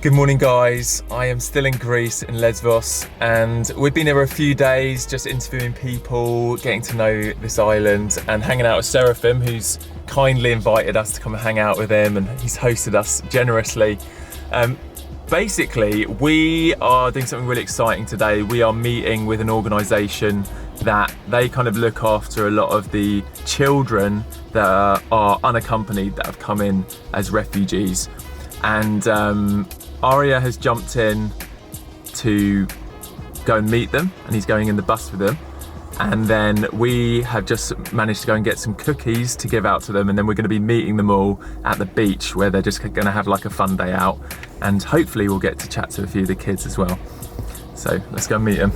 Good morning guys, I am still in Greece in Lesbos and we've been here a few days just interviewing people, getting to know this island and hanging out with Serafeim, who's kindly invited us to come and hang out with him, and he's hosted us generously. Basically, we are doing something really exciting today. We are meeting with an organisation that they kind of look after a lot of the children that are unaccompanied that have come in as refugees. And Aria has jumped in to go and meet them, and he's going in the bus with them. And then we have just managed to go and get some cookies to give out to them, and then we're going to be meeting them all at the beach where they're just going to have like a fun day out, and hopefully we'll get to chat to a few of the kids as well. So let's go and meet them.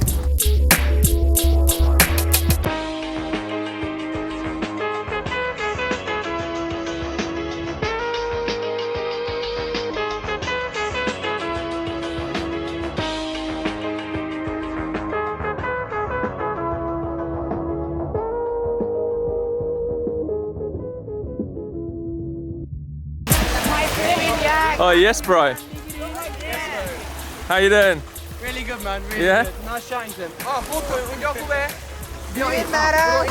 Oh yes, bro. How you doing? Really good, man. Really good. Nice chatting to him. Oh, photo. We go for where? Beauty matter.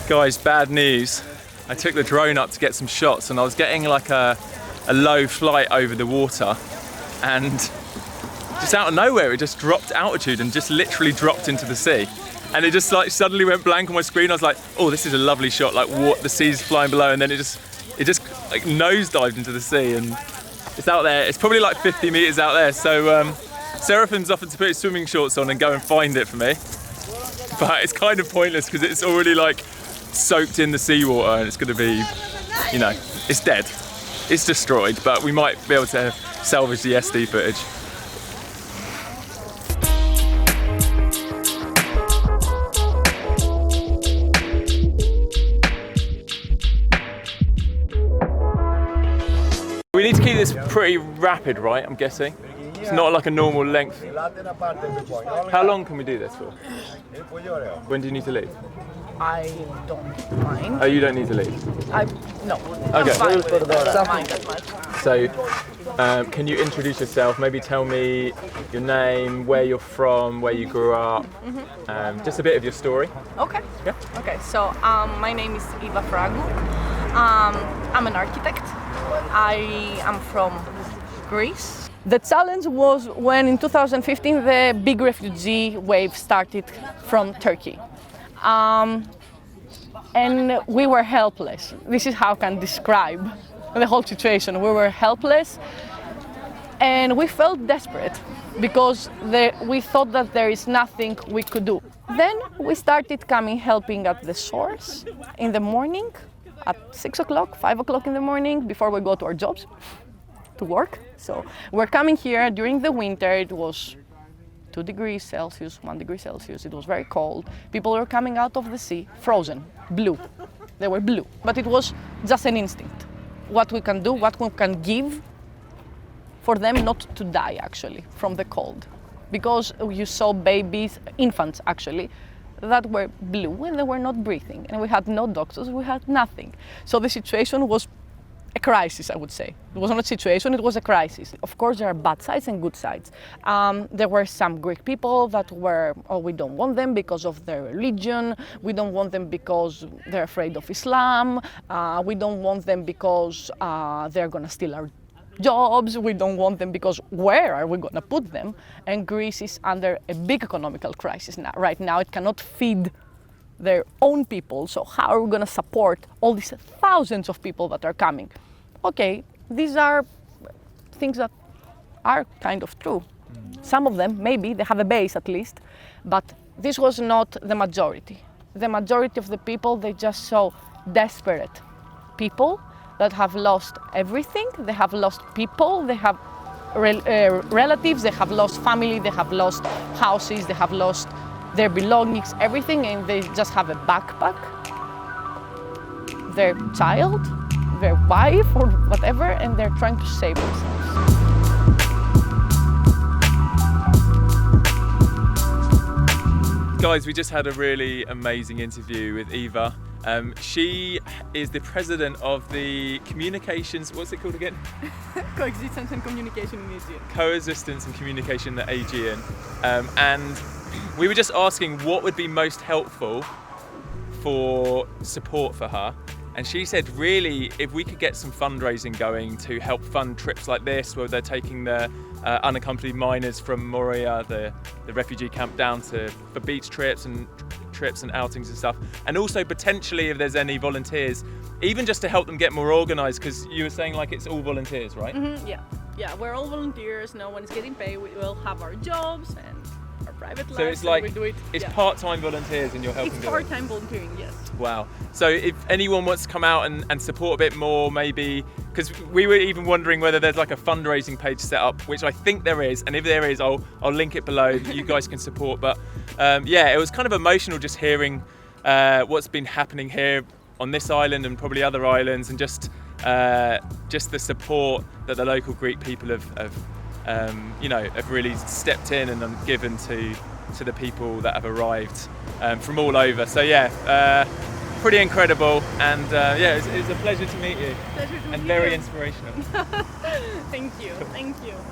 Guys, bad news. I took the drone up to get some shots and I was getting like a low flight over the water, and just out of nowhere it just dropped altitude and just literally dropped into the sea. And it just like suddenly went blank on my screen. I was like, oh, this is a lovely shot, like what, the sea's flying below, and then it just like nosedived into the sea, and it's out there. It's probably like 50 meters out there. So Serafeim's offered to put his swimming shorts on and go and find it for me. But it's kind of pointless because it's already like soaked in the seawater, and it's going to be, you know, it's dead, it's destroyed, but we might be able to salvage the SD footage. We need to keep this pretty rapid, right? I'm guessing. It's not like a normal length. How long can we do this for? When do you need to leave? I don't mind. Oh, you don't need to leave? No. Okay. I'm fine with it. I don't mind that much. So, can you introduce yourself? Maybe tell me your name, where you're from, where you grew up, just a bit of your story. Okay. Yeah. Okay, so my name is Eva Fragu. I'm an architect. I am from Greece. The challenge was when in 2015 the big refugee wave started from Turkey. And we were helpless. This is how I can describe the whole situation. We were helpless and we felt desperate because we thought that there is nothing we could do. Then we started coming helping at the shores in the morning at 6 o'clock, 5 o'clock in the morning before we go to our jobs to work. So we're coming here during the winter. It was 2 degrees Celsius, 1 degree Celsius. It was very cold. People were coming out of the sea, frozen, blue. They were blue, but it was just an instinct. What we can do, what we can give for them not to die actually from the cold. Because you saw babies, infants actually, that were blue and they were not breathing. And we had no doctors, we had nothing. So the situation was a crisis, I would say. It was not a situation, it was a crisis. Of course, there are bad sides and good sides. There were some Greek people that were, oh, we don't want them because of their religion. We don't want them because they're afraid of Islam. We don't want them because they're gonna steal our jobs. We don't want them because where are we gonna put them? And Greece is under a big economical crisis now. Right now, it cannot feed their own people, so how are we going to support all these thousands of people that are coming? Okay, these are things that are kind of true. Some of them, maybe, they have a base at least, but this was not the majority. The majority of the people, they just saw desperate people that have lost everything. They have lost people, they have relatives, they have lost family, they have lost houses, they have lost their belongings, everything, and they just have a backpack, their child, their wife or whatever, and they're trying to save themselves. Guys, we just had a really amazing interview with Eva. She is the president of the communications, what's it called again? Coexistence and communication in Aegean. Coexistence and communication in the Aegean. And we were just asking what would be most helpful for support for her. And she said, really, if we could get some fundraising going to help fund trips like this, where they're taking the unaccompanied minors from Moria, the refugee camp, down for beach trips and outings and stuff. And also potentially if there's any volunteers, even just to help them get more organised, because you were saying like it's all volunteers, right? Mm-hmm, yeah, we're all volunteers, no one's getting paid, we will have our jobs and our private lives. So it's like, we do it, it's part-time volunteers and you're helping them? It's part-time volunteering, yes. Wow. So if anyone wants to come out and support a bit more, maybe, because we were even wondering whether there's like a fundraising page set up, which I think there is, and if there is, I'll link it below. You guys can support. But yeah, it was kind of emotional just hearing what's been happening here on this island and probably other islands, and just the support that the local Greek people have really stepped in and given to the people that have arrived from all over. So yeah, pretty incredible, and yeah, it's a pleasure to meet you. Pleasure to meet you. Very inspirational. Thank you.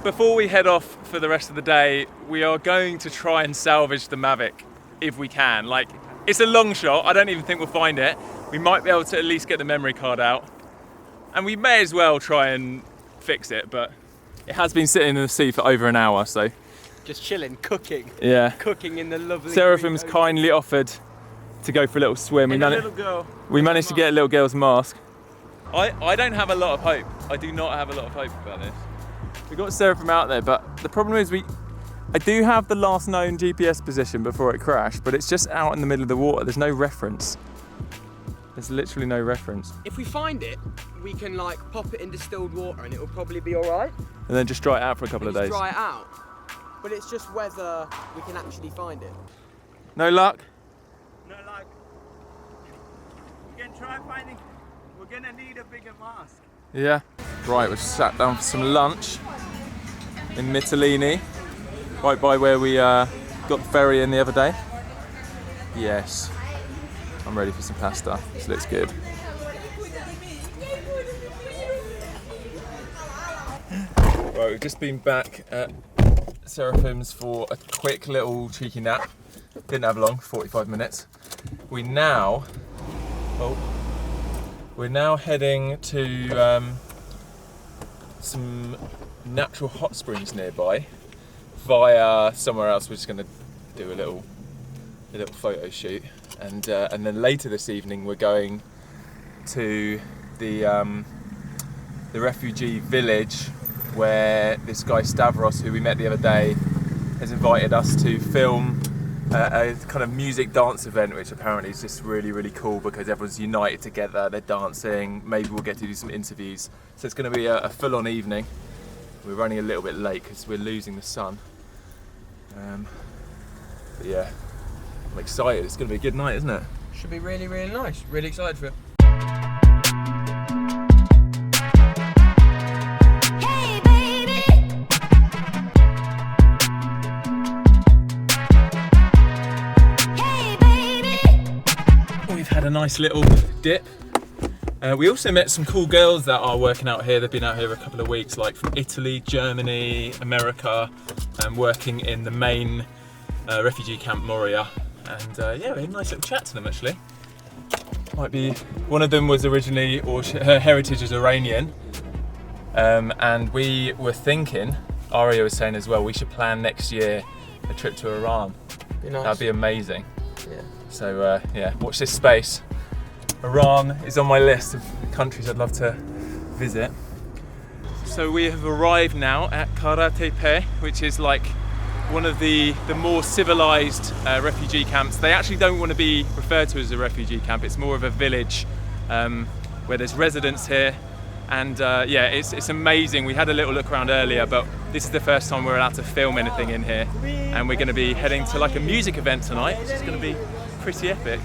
Before we head off for the rest of the day, we are going to try and salvage the Mavic if we can. Like, it's a long shot, I don't even think we'll find it. We might be able to at least get the memory card out, and we may as well try and fix it, but it has been sitting in the sea for over an hour, so. Just chilling, cooking. Yeah. Cooking in the lovely. Seraphim's kindly offered to go for a little swim. And a little girl. We managed to get a little girl's mask. I don't have a lot of hope. I do not have a lot of hope about this. We got Seraphim out there, but the problem is I do have the last known GPS position before it crashed, but it's just out in the middle of the water. There's no reference. There's literally no reference. If we find it, we can like pop it in distilled water and it will probably be all right. And then just dry it out for a couple of days. Dry it out. But it's just whether we can actually find it. No luck? No luck. We can try finding. We're gonna need a bigger mask. Yeah. Right, we've sat down for some lunch in Mytilene, right by where we got the ferry in the other day. Yes. I'm ready for some pasta. This looks good. Right, we've just been back at Seraphim's for a quick little cheeky nap. Didn't have long, 45 minutes. We're now heading to some natural hot springs nearby via somewhere else. We're just going to do a little photo shoot, and then later this evening we're going to the refugee village where this guy Stavros, who we met the other day, has invited us to film a kind of music dance event, which apparently is just really, really cool because everyone's united together, they're dancing, maybe we'll get to do some interviews. So it's going to be a full-on evening. We're running a little bit late because we're losing the sun. But yeah, I'm excited. It's going to be a good night, isn't it? Should be really, really nice. Really excited for it. A nice little dip. We also met some cool girls that are working out here. They've been out here a couple of weeks, like from Italy, Germany, America, and working in the main refugee camp Moria. And yeah, we had a nice little chat to them actually. Might be one of them was originally, or her heritage is Iranian, and we were thinking, Aria was saying as well, we should plan next year a trip to Iran. Be nice. That'd be amazing. Yeah. So yeah, watch this space. Iran is on my list of countries I'd love to visit. So we have arrived now at Karatepe, which is like one of the more civilized refugee camps. They actually don't want to be referred to as a refugee camp. It's more of a village where there's residents here. And yeah, it's amazing. We had a little look around earlier, but this is the first time we're allowed to film anything in here. And we're going to be heading to like a music event tonight, which is going to be pretty epic.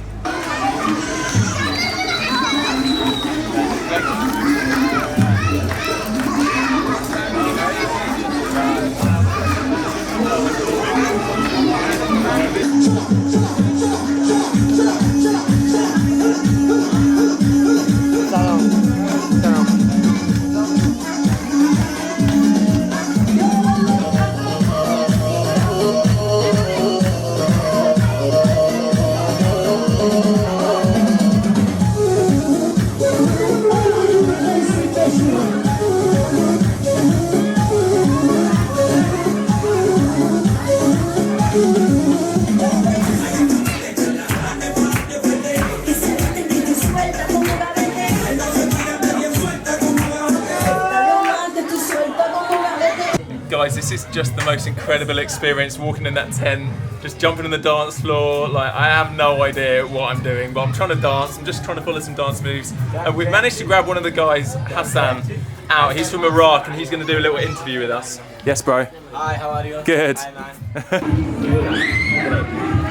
Guys, this is just the most incredible experience, walking in that tent, just jumping on the dance floor. Like, I have no idea what I'm doing, but I'm trying to dance. I'm just trying to follow some dance moves. And we've managed to grab one of the guys, Hassan, out. He's from Iraq and he's going to do a little interview with us. Yes, bro. Hi, how are you? Good. Hi, man.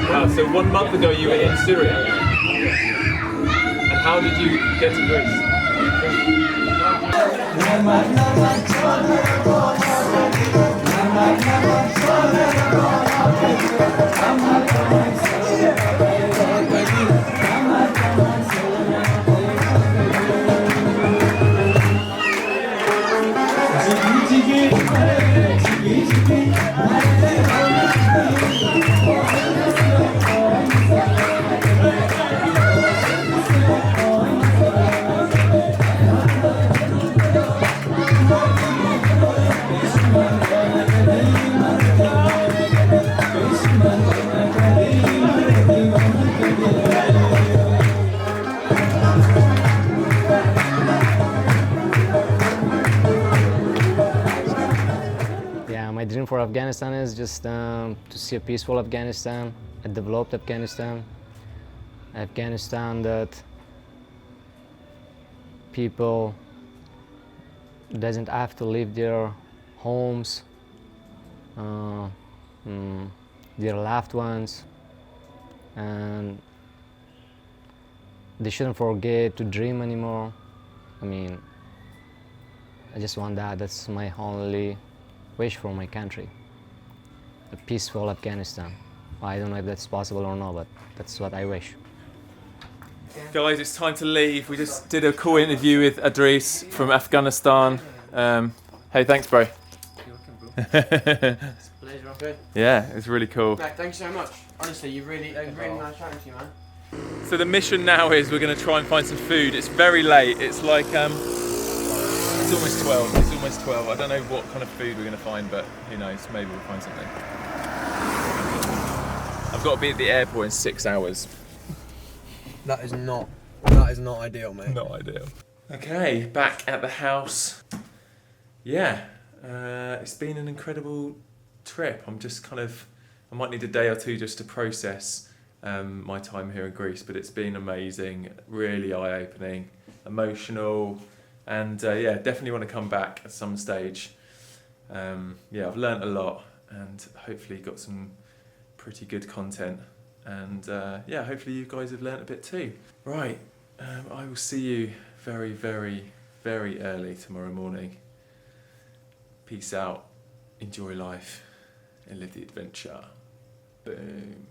Wow, so 1 month ago you were in Syria. And how did you get to Greece? My dream for Afghanistan is just to see a peaceful Afghanistan, a developed Afghanistan that people doesn't have to leave their homes, their loved ones, and they shouldn't forget to dream anymore. I mean, I just want that. That's my only wish for my country, a peaceful Afghanistan. I don't know if that's possible or not, but that's what I wish. Guys, it's time to leave. We just did a cool interview with Idris from Afghanistan. Hey, thanks, bro. You're welcome, bro. It's a pleasure, okay? Yeah, it's really cool. Thank you so much. Honestly, you really nice chatting to you, man. So the mission now is we're going to try and find some food. It's very late. It's like it's almost 12. It's almost 12. I don't know what kind of food we're going to find, but who knows? Maybe we'll find something. I've got to be at the airport in 6 hours. That is not ideal, mate. Not ideal. Okay, back at the house. Yeah, it's been an incredible trip. I'm just I might need a day or two just to process my time here in Greece, but it's been amazing, really eye-opening, emotional, and yeah, definitely want to come back at some stage. Yeah, I've learnt a lot and hopefully got some pretty good content, and yeah, hopefully you guys have learnt a bit too. Right, I will see you very, very, very early tomorrow morning. Peace out, enjoy life, and live the adventure. Boom.